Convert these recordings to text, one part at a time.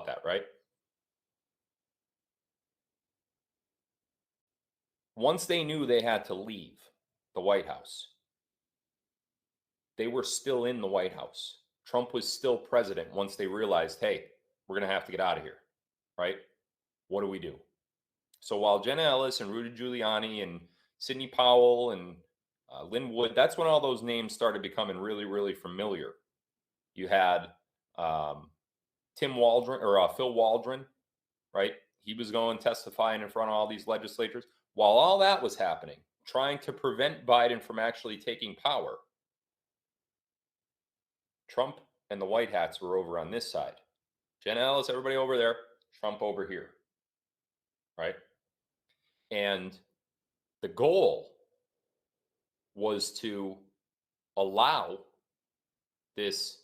about that, right? Once they knew they had to leave the White House, they were still in the White House. Trump was still president once they realized, hey, we're going to have to get out of here, right? What do we do? So while Jenna Ellis and Rudy Giuliani and Sidney Powell and Lynn Wood, that's when all those names started becoming really, really familiar. You had Tim Waldron or Phil Waldron, right? He was going testifying in front of all these legislators. While all that was happening, trying to prevent Biden from actually taking power, Trump and the White Hats were over on this side. Jenna Ellis, everybody over there, Trump over here, right? And the goal was to allow this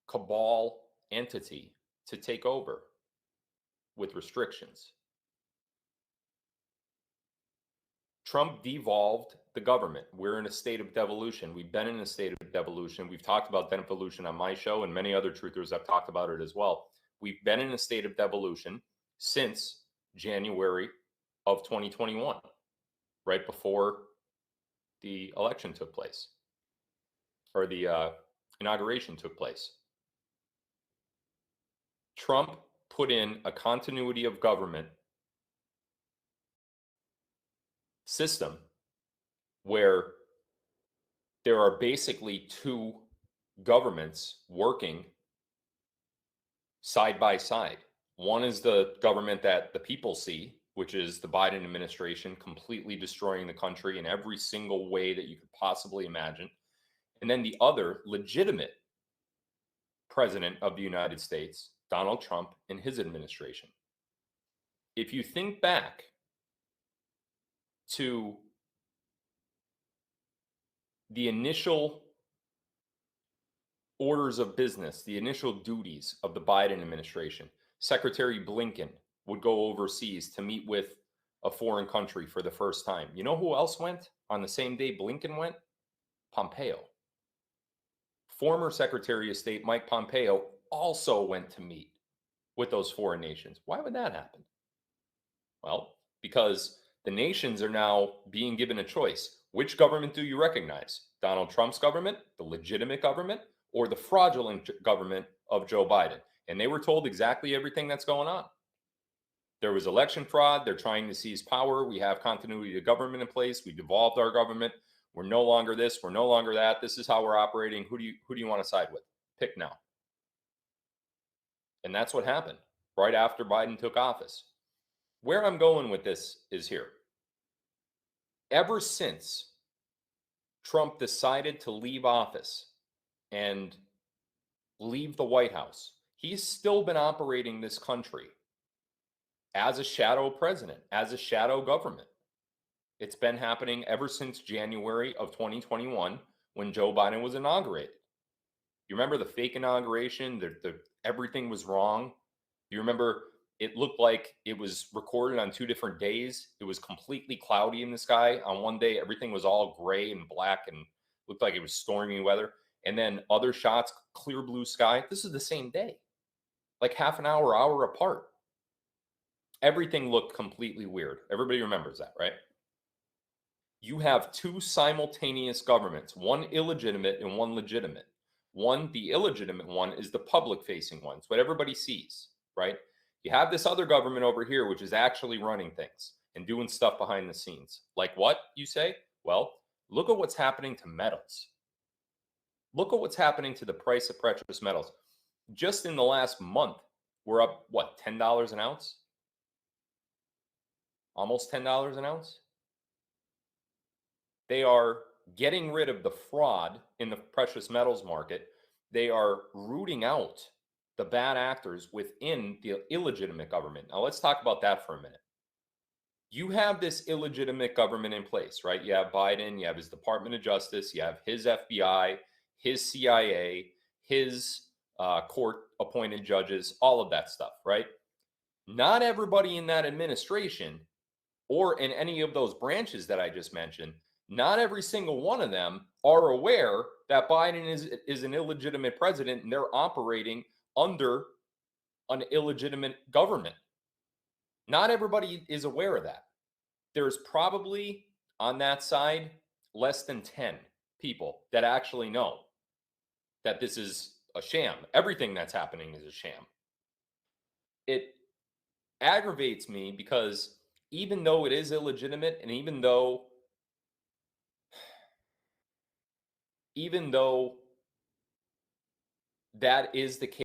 cabal entity to take over with restrictions. Trump devolved the government. We're in a state of devolution. We've been in a state of devolution. We've talked about devolution on my show, and many other truthers have talked about it as well. We've been in a state of devolution since January of 2021, right before the election took place, or the inauguration took place. Trump put in a continuity of government system where there are basically two governments working side by side. One is the government that the people see, which is the Biden administration completely destroying the country in every single way that you could possibly imagine. And then the other legitimate president of the United States, Donald Trump, and his administration. If you think back to the initial orders of business, the initial duties of the Biden administration, Secretary Blinken would go overseas to meet with a foreign country for the first time. You know who else went on the same day Blinken went? Pompeo. Former Secretary of State Mike Pompeo also went to meet with those foreign nations. Why would that happen? Well, because the nations are now being given a choice. Which government do you recognize? Donald Trump's government, the legitimate government, or the fraudulent government of Joe Biden? And they were told exactly everything that's going on. There was election fraud. They're trying to seize power. We have continuity of government in place. We devolved our government. We're no longer this. We're no longer that. This is how we're operating. Who do you want to side with? Pick now. And that's what happened right after Biden took office. Where I'm going with this is here. Ever since Trump decided to leave office and leave the White House, he's still been operating this country as a shadow president, as a shadow government. It's been happening ever since January of 2021 when Joe Biden was inaugurated. You remember the fake inauguration? Everything was wrong. You remember it looked like it was recorded on 2 different days. It was completely cloudy in the sky. On one day, everything was all gray and black and looked like it was stormy weather. And then other shots, clear blue sky. This is the same day, like half an hour apart. Everything looked completely weird. Everybody remembers that, right? You have 2 simultaneous governments, one illegitimate and one legitimate. One, the illegitimate one, is the public-facing one. It's what everybody sees, right? You have this other government over here, which is actually running things and doing stuff behind the scenes. Like what, you say? Well, look at what's happening to metals. Look at what's happening to the price of precious metals. Just in the last month, we're up, what, $10 an ounce? Almost $10 an ounce? They are getting rid of the fraud in the precious metals market. They are rooting out the bad actors within the illegitimate government. Now, let's talk about that for a minute. You have this illegitimate government in place, right? You have Biden, you have his Department of Justice, you have his FBI, his CIA, his court-appointed judges, all of that stuff, right? Not everybody in that administration or in any of those branches that I just mentioned, not every single one of them are aware that Biden is an illegitimate president and they're operating under an illegitimate government. Not everybody is aware of that. There's probably on that side less than 10 people that actually know that this is a sham. Everything that's happening is a sham. It aggravates me because even though it is illegitimate and even though that is the case,